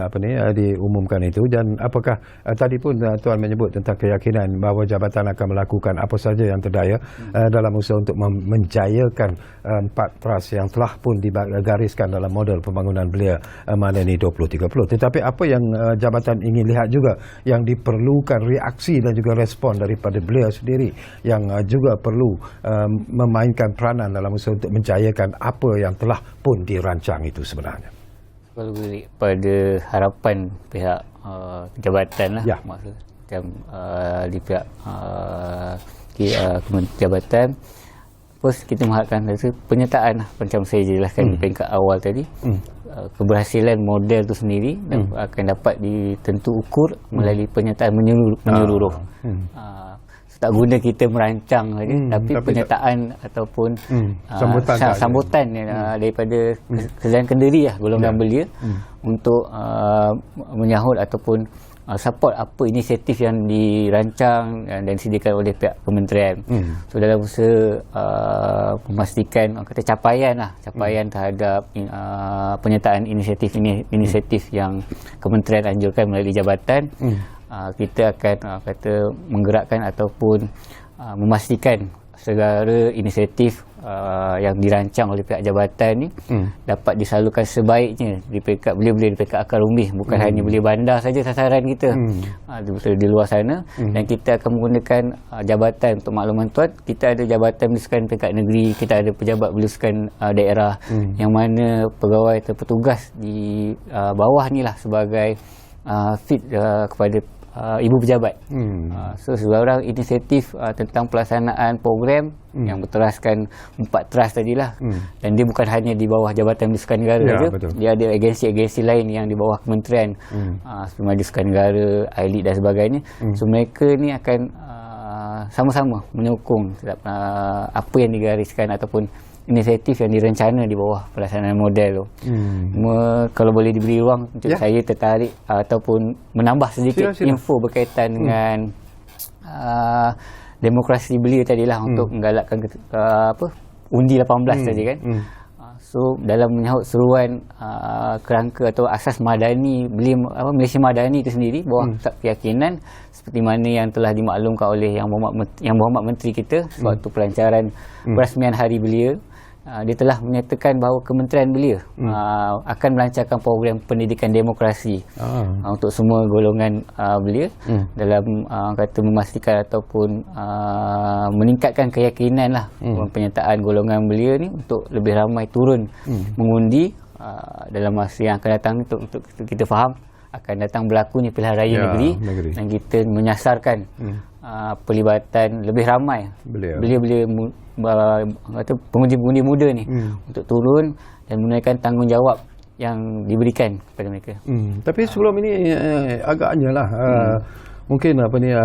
diumumkan itu, dan apakah tadi pun Tuan menyebut tentang keyakinan bahawa jabatan akan melakukan apa saja yang terdaya dalam usaha untuk menjayakan 4 trust yang telah pun digariskan dalam model pembangunan belia Madani 2030. Tetapi apa yang jabatan ingin lihat juga yang diperlukan reaksi dan juga respon daripada belia sendiri yang juga perlu memainkan peranan dalam usaha untuk menjayakan apa yang telah pun dirancang itu sebenarnya. Kalau balik pada harapan pihak jabatan lah, macam di pihak jabatan, terus kita mengharapkan penyertaan lah, macam saya jelaskan di peringkat awal tadi, keberhasilan model itu sendiri akan dapat ditentu ukur melalui penyertaan menyeluruh. Tak guna kita merancang saja, tapi penyertaan ataupun sambutan daripada kerajaan Kendiri golongan belia untuk menyahut ataupun support apa inisiatif yang dirancang dan disediakan oleh pihak kementerian. So dalam usaha memastikan capaian terhadap penyertaan inisiatif yang kementerian anjurkan melalui jabatan, kita akan menggerakkan ataupun memastikan segala inisiatif yang dirancang oleh pihak jabatan ni dapat disalurkan sebaiknya di peringkat belia-belia, di peringkat akar umbih, bukan hanya belia bandar saja sasaran kita di luar sana. Dan kita akan menggunakan jabatan, untuk makluman tuan, kita ada jabatan belia sukan peringkat negeri, kita ada pejabat belia sukan daerah yang mana pegawai atau petugas di bawah ni lah sebagai fit kepada ibu pejabat. So sebarang inisiatif tentang pelaksanaan program yang berteraskan 4 trust tadilah, dan dia bukan hanya di bawah Jabatan Belia Sukan Negara saja, dia ada agensi-agensi lain yang di bawah kementerian, seperti Majlis Sukan Negara, ILID dan sebagainya. So mereka ni akan sama-sama menyokong apa yang digariskan ataupun inisiatif yang direncana di bawah pelaksanaan model tu. Kalau boleh diberi ruang, saya tertarik ataupun menambah sedikit info berkaitan dengan demokrasi belia tadilah, untuk menggalakkan undi 18 tadi kan. So dalam menyahut seruan kerangka atau asas madani Malaysia Madani itu sendiri, bawah keyakinan seperti mana yang telah dimaklumkan oleh Yang Berhormat Menteri kita sewaktu pelancaran perasmian Hari Belia, dia telah menyatakan bahawa kementerian belia akan melancarkan program pendidikan demokrasi untuk semua golongan belia dalam kata memastikan ataupun meningkatkan keyakinan lah penyertaan golongan belia ni untuk lebih ramai turun mengundi dalam masa yang akan datang. Untuk kita faham akan datang berlakunya pilihan raya negeri dan kita menyasarkan pelibatan lebih ramai belia-belia pengundi-pengundi muda ni untuk turun dan menunaikan tanggungjawab yang diberikan kepada mereka. Tapi sebelum ini agaknya lah mungkin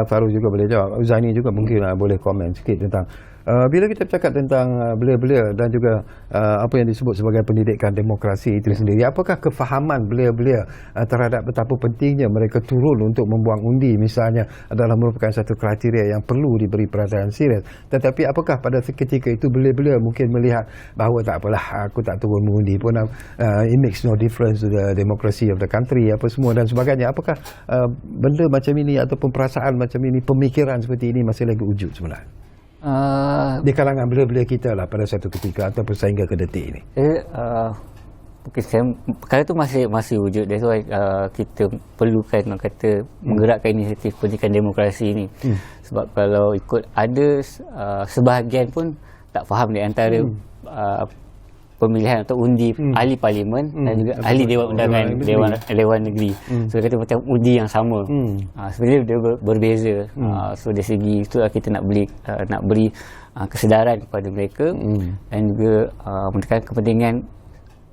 Farouz juga boleh jawab, Zaini juga mungkin boleh komen sikit tentang bila kita bercakap tentang belia-belia dan juga apa yang disebut sebagai pendidikan demokrasi itu sendiri, apakah kefahaman belia-belia terhadap betapa pentingnya mereka turun untuk membuang undi misalnya adalah merupakan satu kriteria yang perlu diberi perhatian serius, tetapi apakah pada seketika itu belia-belia mungkin melihat bahawa tak apalah, aku tak turun mengundi pun it makes no difference to the democracy of the country apa semua dan sebagainya. Apakah benda macam ini ataupun perasaan macam ini, pemikiran seperti ini masih lagi wujud sebenarnya di kalangan belia-belia kita lah pada satu ketika ataupun sehingga ke detik ini? Perkara itu masih wujud. That's why kita perlukan menggerakkan inisiatif pendidikan demokrasi ini. Sebab kalau ikut ada sebahagian pun tak faham di antara pemilihan atau undi ahli parlimen dan juga ahli Dewan Undangan Dewan Negeri. So dia kata macam undi yang sama. Sebenarnya dia berbeza. So dari segi itu kita nak beri kesedaran kepada mereka dan juga menekan kepentingan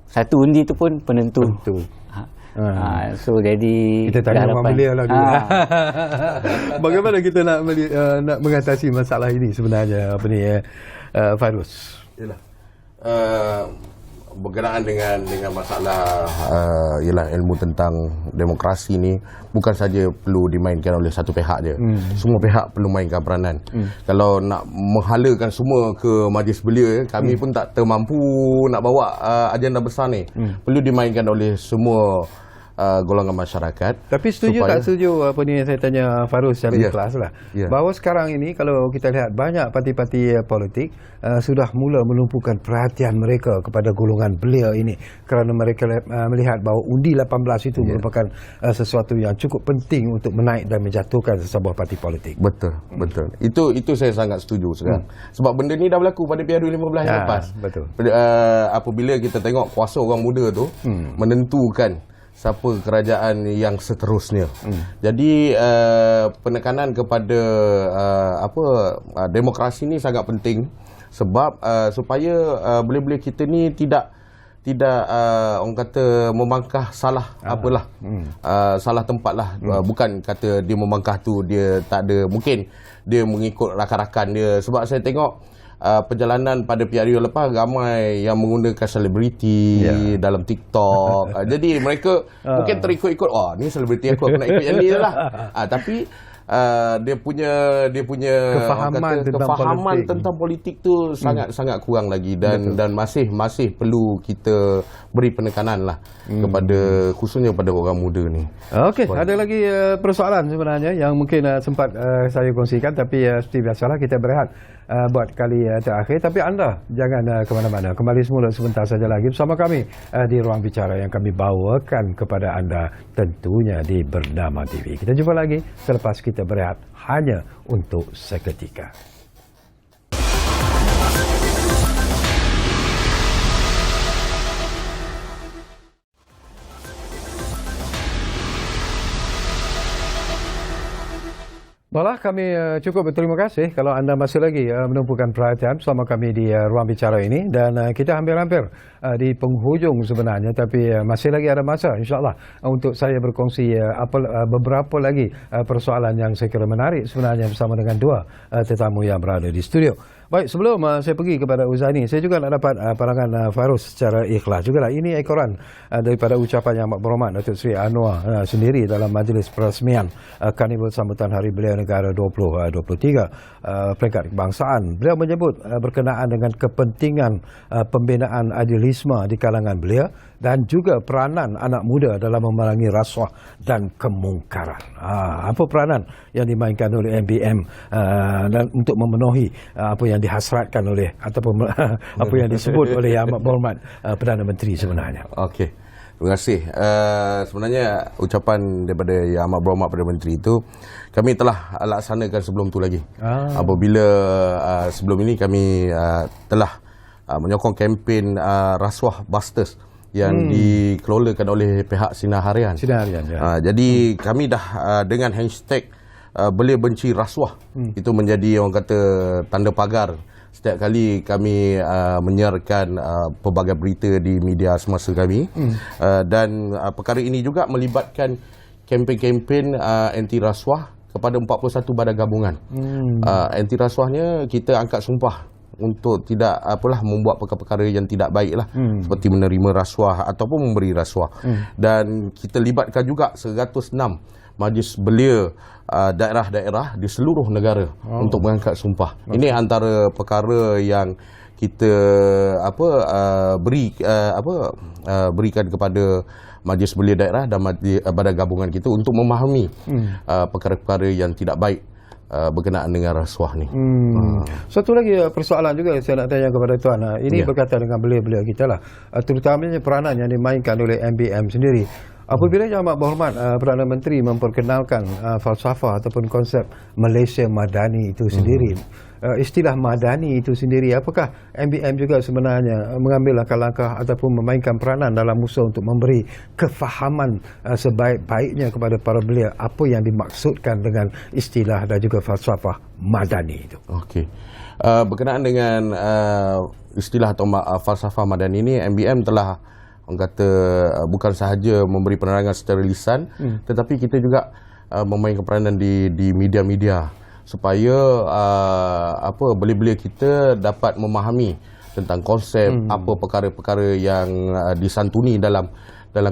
satu undi itu pun penentu. So jadi kita tanya orang belia lagi. Bagaimana kita nak mengatasi masalah ini sebenarnya Farouz? Yalah. Berkenaan dengan masalah ialah ilmu tentang demokrasi ni bukan saja perlu dimainkan oleh satu pihak je. Semua pihak perlu mainkan peranan. Kalau nak menghalakan semua ke majlis belia, kami pun tak termampu nak bawa agenda besar ni. Perlu dimainkan oleh semua golongan masyarakat. Tapi setuju tak setuju apa ni yang saya tanya Farouz secara ikhlas lah, bahawa sekarang ini kalau kita lihat banyak parti-parti politik sudah mula menumpukan perhatian mereka kepada golongan belia ini kerana mereka melihat bahawa undi 18 itu merupakan sesuatu yang cukup penting untuk menaik dan menjatuhkan sesebuah parti politik. Betul. Itu saya sangat setuju sekarang. Sebab benda ni dah berlaku pada PRU 15 yang lepas. Betul. Apabila kita tengok kuasa orang muda tu menentukan siapa kerajaan yang seterusnya. Jadi penekanan kepada demokrasi ni sangat penting sebab supaya belia-belia kita ni tidak orang kata memangkah salah salah tempat lah. Bukan kata dia memangkah tu dia tak ada, mungkin dia mengikut rakan-rakan dia. Sebab saya tengok perjalanan pada PRU lepas ramai yang menggunakan selebriti dalam TikTok. Jadi mereka mungkin terikut-ikut, ni selebriti aku nak ikut yang ni lah. Tapi dia punya kefahaman tentang politik tu sangat kurang lagi dan masih perlu kita beri penekanan lah kepada khususnya pada orang muda ni. Okey, ada lagi persoalan sebenarnya yang mungkin sempat saya kongsikan, tapi seperti biasalah kita berehat buat kali terakhir. Tapi anda jangan ke mana-mana, kembali semula sebentar saja lagi bersama kami di Ruang Bicara yang kami bawakan kepada anda tentunya di Bernama TV. Kita jumpa lagi selepas kita berehat hanya untuk seketika. Baiklah, kami cukup berterima kasih kalau anda masih lagi menumpukan perhatian bersama kami di Ruang Bicara ini, dan kita hampir-hampir di penghujung sebenarnya, tapi masih lagi ada masa insya-Allah untuk saya berkongsi beberapa lagi persoalan yang saya kira menarik sebenarnya bersama dengan dua tetamu yang berada di studio. Baik, sebelum saya pergi kepada Uzani, saya juga nak dapat pandangan Farouz secara ikhlas jugalah. Ini ekoran daripada ucapan Yang Berhormat Datuk Seri Anwar sendiri dalam majlis perasmian Karnival Sambutan Hari Belia Negara 2023 peringkat kebangsaan. Beliau menyebut berkenaan dengan kepentingan pembinaan adilisme di kalangan belia dan juga peranan anak muda dalam memerangi rasuah dan kemungkaran. Apa peranan yang dimainkan oleh MBM dan untuk memenuhi apa yang dihasratkan oleh ataupun apa yang disebut oleh Yang Amat Berhormat Perdana Menteri sebenarnya. Okey. Terima kasih. Sebenarnya ucapan daripada Yang Amat Berhormat Perdana Menteri itu kami telah laksanakan sebelum tu lagi. Apabila sebelum ini kami telah menyokong kempen rasuah busters yang dikelolakan oleh pihak Sinar Harian. Sinar Harian, ya. Jadi kami dah dengan hashtag belia benci rasuah itu menjadi orang kata tanda pagar setiap kali kami menyiarkan pelbagai berita di media semasa kami. Dan perkara ini juga melibatkan kempen-kempen anti rasuah kepada 41 badan gabungan. Anti rasuahnya kita angkat sumpah untuk tidak membuat perkara-perkara yang tidak baiklah, seperti menerima rasuah ataupun memberi rasuah. Dan kita libatkan juga 106 majlis belia daerah-daerah di seluruh negara untuk mengangkat sumpah. Ini antara perkara yang kita berikan kepada majlis belia daerah dan badan gabungan kita untuk memahami perkara-perkara yang tidak baik berkenaan dengan rasuah ni. Satu lagi persoalan juga saya nak tanya kepada Tuan. Ini berkaitan dengan belia-belia kita lah, terutamanya peranan yang dimainkan oleh MBM sendiri. Apabila Yang Amat Berhormat Perdana Menteri memperkenalkan falsafah ataupun konsep Malaysia Madani itu sendiri, istilah Madani itu sendiri, apakah MBM juga sebenarnya mengambil langkah-langkah ataupun memainkan peranan dalam usaha untuk memberi kefahaman sebaik-baiknya kepada para belia apa yang dimaksudkan dengan istilah dan juga falsafah Madani itu? Okey. Berkenaan dengan istilah atau falsafah Madani ini, MBM telah orang kata bukan sahaja memberi penerangan secara lisan, tetapi kita juga memainkan peranan di media-media supaya belia-belia kita dapat memahami tentang konsep apa perkara-perkara yang disantuni dalam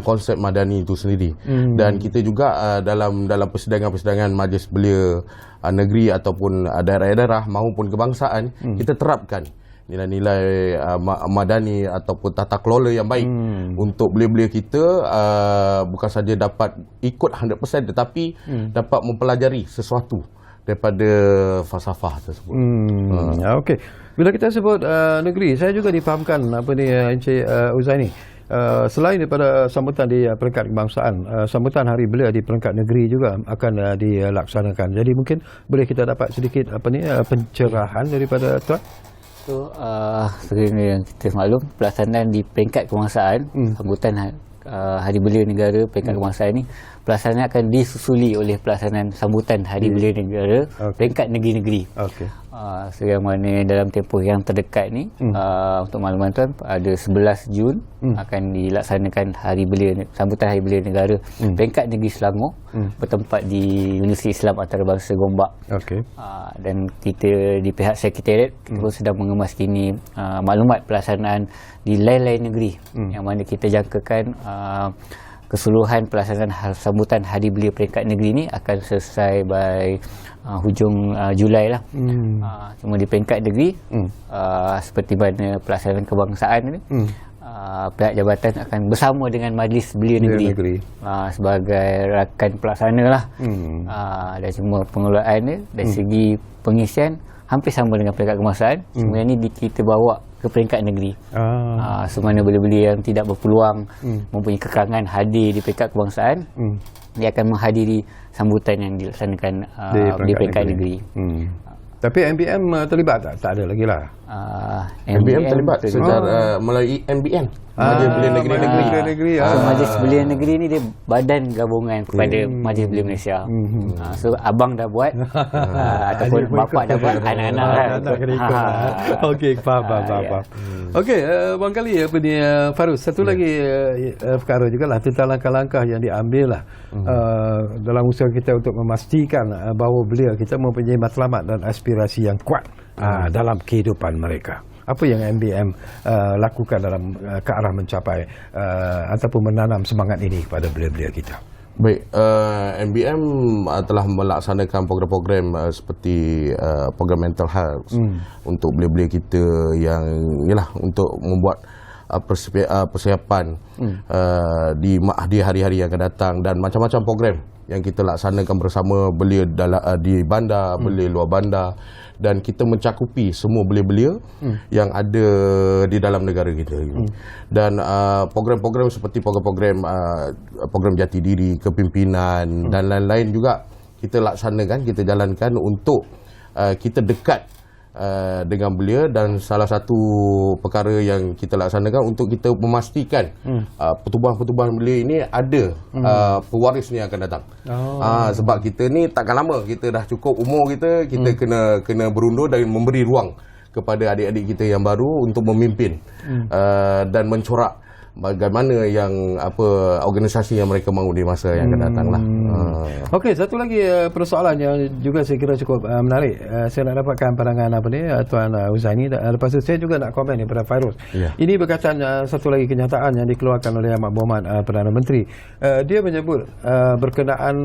konsep Madani itu sendiri. Dan kita juga dalam persidangan-persidangan majlis belia negeri ataupun daerah-daerah maupun kebangsaan, kita terapkan nilai-nilai Madani ataupun tata kelola yang baik untuk belia-belia kita bukan saja dapat ikut 100% tetapi dapat mempelajari sesuatu daripada falsafah tersebut. Okey. Bila kita sebut negeri, saya juga difahamkan Encik Uzaini, selain daripada sambutan di peringkat kebangsaan, sambutan Hari Belia di peringkat negeri juga akan dilaksanakan. Jadi mungkin boleh kita dapat sedikit pencerahan daripada Tuan? Seperti yang kita maklum, pelaksanaan di peringkat kebangsaan, sambutan Hari Belia Negara peringkat kebangsaan ini, pelaksanaan akan disusuli oleh pelaksanaan sambutan Hari Belia Negara peringkat negeri-negeri. Yang mana dalam tempoh yang terdekat ni, untuk makluman tuan, pada 11 Jun akan dilaksanakan sambutan Hari Belia Negara peringkat negeri Selangor, bertempat di Universiti Islam Antarabangsa Gombak. Dan kita di pihak Sekretariat kita pun sedang mengemas kini maklumat pelaksanaan di lain-lain negeri, yang mana kita jangkakan keseluruhan pelaksanaan sambutan Hari Belia peringkat negeri ini akan selesai by hujung Julai lah. Cuma di peringkat negeri, seperti mana pelaksanaan kebangsaan ini, pihak jabatan akan bersama dengan Majlis Belia Negeri sebagai rakan pelaksana lah. Dan semua pengelolaan dia dari segi pengisian hampir sama dengan peringkat kebangsaan. Sebenarnya ni kita bawa ke peringkat negeri. Semana belia-belia yang tidak berpeluang mempunyai kekangan hadir di peringkat kebangsaan, dia akan menghadiri sambutan yang dilaksanakan di peringkat negeri. Tapi MBM terlibat tak? Tak ada lagi lah. MBM terlibat secara melalui MBN, Majlis Belia Negeri. Majlis Belia Negeri ni dia badan gabungan kepada Majlis Belia Malaysia. So abang dah buat ataupun bapak dah buat, anak-anak kena ikut. Okey, faham. Okey, barangkali Farus, satu lagi perkara jugalah tentang langkah-langkah yang diambil lah dalam usaha kita untuk memastikan bahawa belia kita mempunyai matlamat dan aspirasi yang kuat dalam kehidupan mereka. Apa yang MBM lakukan dalam ke arah mencapai ataupun menanam semangat ini kepada belia-belia kita? Baik, MBM telah melaksanakan program-program seperti program mental health untuk belia-belia kita yang ialah untuk membuat persiapan di hari-hari yang akan datang, dan macam-macam program yang kita laksanakan bersama belia di bandar, belia luar bandar, dan kita mencakupi semua belia-belia yang ada di dalam negara kita. Dan program-program seperti program jati diri, kepimpinan dan lain-lain juga kita laksanakan, kita jalankan untuk kita dekat dengan belia, dan salah satu perkara yang kita laksanakan untuk kita memastikan pertubuhan-pertubuhan belia ini ada pewaris ni akan datang. Sebab kita ni takkan lama, kita dah cukup umur kita kena berundur dan memberi ruang kepada adik-adik kita yang baru untuk memimpin dan mencorak bagaimana yang organisasi yang mereka mahu di masa yang akan datang lah. Okey, satu lagi persoalan yang juga saya kira cukup menarik. Saya nak dapatkan pandangan Tuan Huzaini. Lepas tu saya juga nak komen daripada Fairuz. Ini berkaitan satu lagi kenyataan yang dikeluarkan oleh Ahmad Mohamad, Perdana Menteri. Dia menyebut berkenaan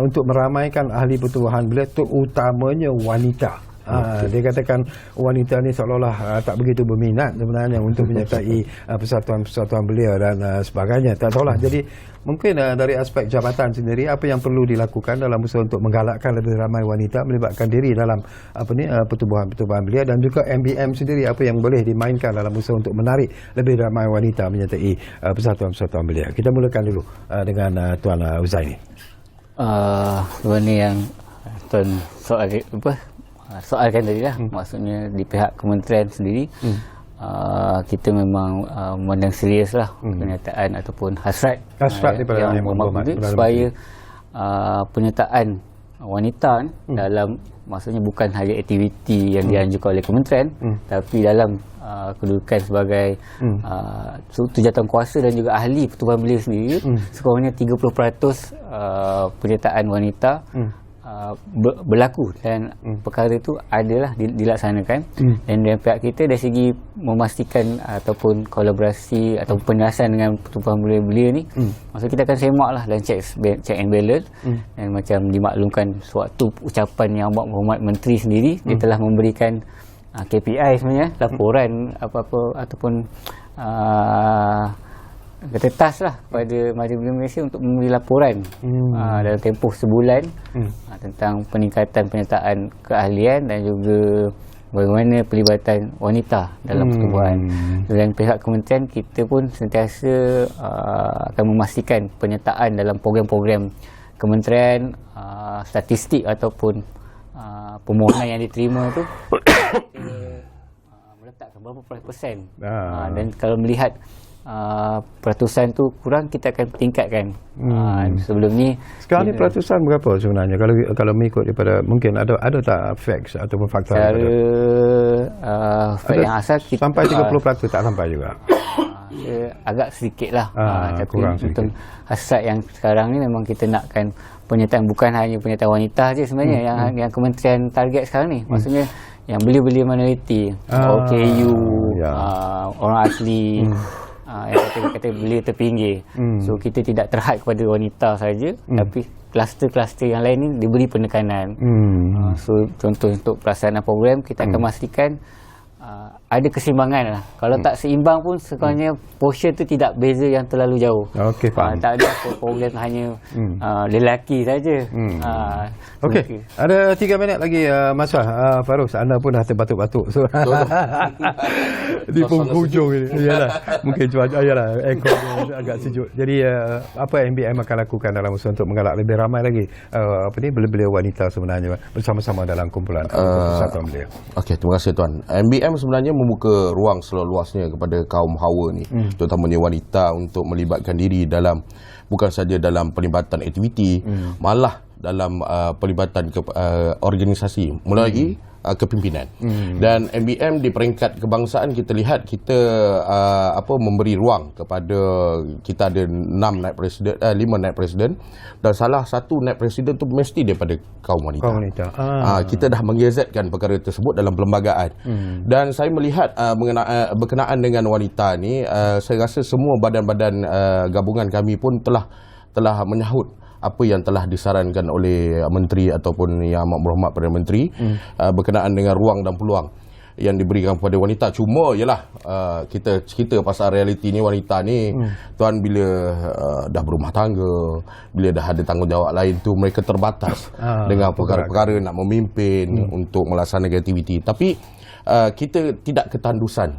untuk meramaikan ahli pertubuhan belia, terutamanya wanita. Dia katakan wanita ni seolah-olah tak begitu berminat sebenarnya untuk menyertai persatuan-persatuan belia dan sebagainya. Tak tahulah. Jadi mungkin dari aspek jabatan sendiri, apa yang perlu dilakukan dalam usaha untuk menggalakkan lebih ramai wanita melibatkan diri dalam pertubuhan-pertubuhan belia, dan juga MBM sendiri apa yang boleh dimainkan dalam usaha untuk menarik lebih ramai wanita menyertai persatuan-persatuan belia. Kita mulakan dulu dengan Tuan Huzaini. Sebenarnya yang Tuan soalkan tadi lah, maksudnya di pihak kementerian sendiri kita memang memandang serius lah kenyataan ataupun hasrat yang bermakna supaya penyertaan wanita dalam, maksudnya bukan hanya aktiviti yang dianjurkan oleh kementerian, tapi dalam kedudukan sebagai jawatan kuasa dan juga ahli pertubuhan belia sendiri, sekurang-kurangnya 30% penyertaan wanita berlaku, dan perkara itu adalah dilaksanakan. Dan dari pihak kita dari segi memastikan ataupun kolaborasi ataupun penjelasan dengan pertubuhan belia-belia ni, maksud kita akan semak lah dan check and balance, dan macam dimaklumkan sewaktu ucapan yang Ahmad Mohamad Menteri sendiri, dia telah memberikan KPI sebenarnya, laporan apa-apa ataupun kertas lah kepada Majlis Belia Malaysia untuk memberi laporan dalam tempoh sebulan tentang peningkatan penyertaan keahlian dan juga bagaimana pelibatan wanita dalam pertubuhan. Dan pihak kementerian kita pun sentiasa akan memastikan penyertaan dalam program-program kementerian, statistik ataupun permohonan yang diterima tu meletakkan berapa persen. Dan kalau melihat peratusan tu kurang, kita akan tingkatkan. Sebelum ni sekarang ni peratusan berapa sebenarnya, kalau mengikut daripada, mungkin ada tak facts ataupun fakta fact yang asal kita, sampai 30% tak sampai juga. Agak sedikit lah. Tapi kurang sedikit. Hasrat yang sekarang ni memang kita nakkan penyertaan, bukan hanya penyertaan wanita je sebenarnya yang kementerian target sekarang ni. Maksudnya yang belia-belia minoriti, OKU, orang asli, yang kata belia terpinggir. So kita tidak terhad kepada wanita saja, tapi kluster-kluster yang lain ni diberi penekanan. So contoh untuk pelaksanaan program, kita akan memastikan ada keseimbangan lah. Kalau tak seimbang pun sekurang-kurangnya portion tu tidak beza yang terlalu jauh. Okey, faham. Tak ada program hanya lelaki saja. Okey, ada 3 minit lagi masa. Fairuz, anda pun dah terbatuk-batuk. So, di penghujung ini. Yalah, mungkin cuaca aircon agak sejuk. Jadi apa MBM akan lakukan dalam usaha untuk menggalak lebih ramai lagi belia-belia wanita sebenarnya bersama-sama dalam kumpulan persatuan belia? Okey, terima kasih Tuan. MBM sebenarnya membuka ruang seluas-luasnya kepada kaum hawa ni, terutamanya wanita, untuk melibatkan diri dalam, bukan saja dalam pelibatan aktiviti, malah dalam pelibatan organisasi melalui kepimpinan. Dan MBM di peringkat kebangsaan, kita lihat kita memberi ruang kepada, kita ada 5 naib presiden, dan salah satu naib presiden tu mesti daripada kaum wanita. Kita dah menggazetkan perkara tersebut dalam perlembagaan. Dan saya melihat berkenaan dengan wanita ni, saya rasa semua badan-badan gabungan kami pun telah menyahut apa yang telah disarankan oleh menteri ataupun Yang Amat Berhormat Perdana Menteri berkenaan dengan ruang dan peluang yang diberikan kepada wanita. Cuma ialah kita cerita pasal realiti ni, wanita ni tuan bila dah berumah tangga, bila dah ada tanggungjawab lain tu, mereka terbatas dengan perkara-perkara nak memimpin untuk melaksanakan aktiviti. Tapi kita tidak ketandusan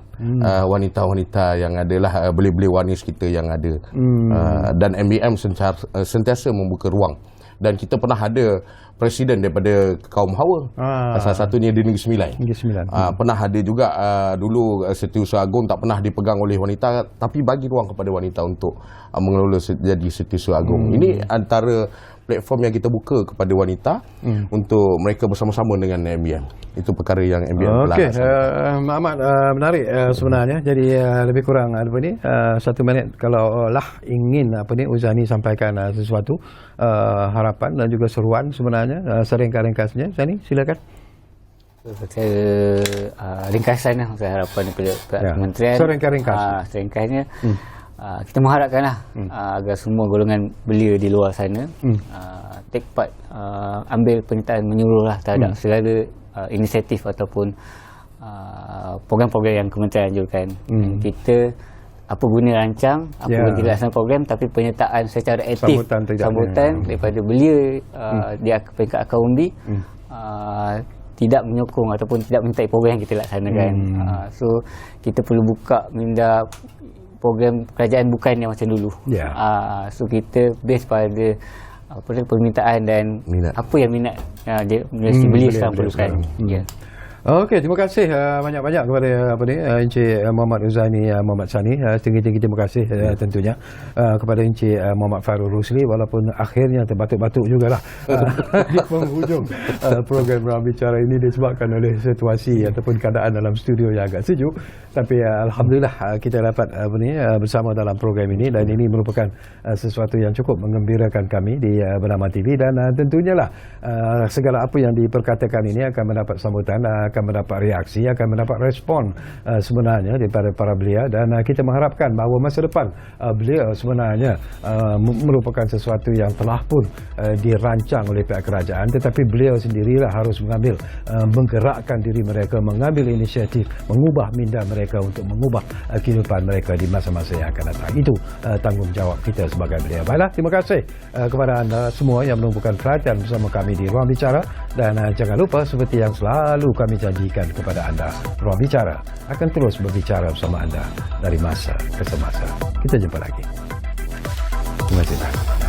wanita-wanita yang adalah belia-belia wanis kita yang ada. Dan MBM sentiasa membuka ruang. Dan kita pernah ada presiden daripada kaum Hawa. Salah satunya di Negeri Sembilan. Pernah ada juga dulu Setiausaha Agung tak pernah dipegang oleh wanita, tapi bagi ruang kepada wanita untuk mengelola jadi Setiausaha Agung. Ini antara platform yang kita buka kepada wanita untuk mereka bersama-sama dengan MBM. Itu perkara yang MBM telah laksanakan. Amat menarik sebenarnya. Jadi lebih kurang satu minit kalau ingin Uzani sampaikan sesuatu harapan dan juga seruan sebenarnya, seringkas-ringkasnya. Uzani, silakan. Secara ringkasan harapan daripada kementerian. Seringkasnya kita mengharapkanlah agar semua golongan belia di luar sana take part, ambil penyertaan menyeluruh terhadap segala inisiatif ataupun program-program yang kementerian anjurkan. Kita apa guna rancang, apa guna dilaksanakan program, tapi penyertaan secara aktif, sambutan daripada belia di peringkat akar undi tidak menyokong ataupun tidak menyertai program yang kita laksanakan. So kita perlu buka minda program kerajaan bukan yang macam dulu. So kita base pada permintaan dan minat. Apa yang minat belia sekarang perlukan. Okey, terima kasih banyak-banyak kepada Encik Muhammad Uzani Muhammad Sani. Setinggi-tinggi terima kasih tentunya kepada Encik Muhammad Fairul Rusli, walaupun akhirnya terbatuk-batuk jugalah di penghujung program Ruang Bicara ini disebabkan oleh situasi ataupun keadaan dalam studio yang agak sejuk. Tapi alhamdulillah kita dapat bersama dalam program ini, dan ini merupakan sesuatu yang cukup menggembirakan kami di Bernama TV, dan tentunya lah segala apa yang diperkatakan ini akan mendapat sambutan, akan mendapat reaksi, akan mendapat respon sebenarnya daripada para belia, dan kita mengharapkan bahawa masa depan belia sebenarnya merupakan sesuatu yang telah pun dirancang oleh pihak kerajaan, tetapi beliau sendirilah harus mengambil menggerakkan diri mereka, mengambil inisiatif, mengubah minda mereka untuk mengubah kehidupan mereka di masa-masa yang akan datang. Itu tanggungjawab kita sebagai belia. Baiklah, terima kasih kepada anda semua yang menumpukan perhatian bersama kami di Ruang Bicara, dan jangan lupa seperti yang selalu kami janjikan kepada anda, Ruang Bicara akan terus berbicara bersama anda dari masa ke semasa. Kita jumpa lagi. Terima kasih.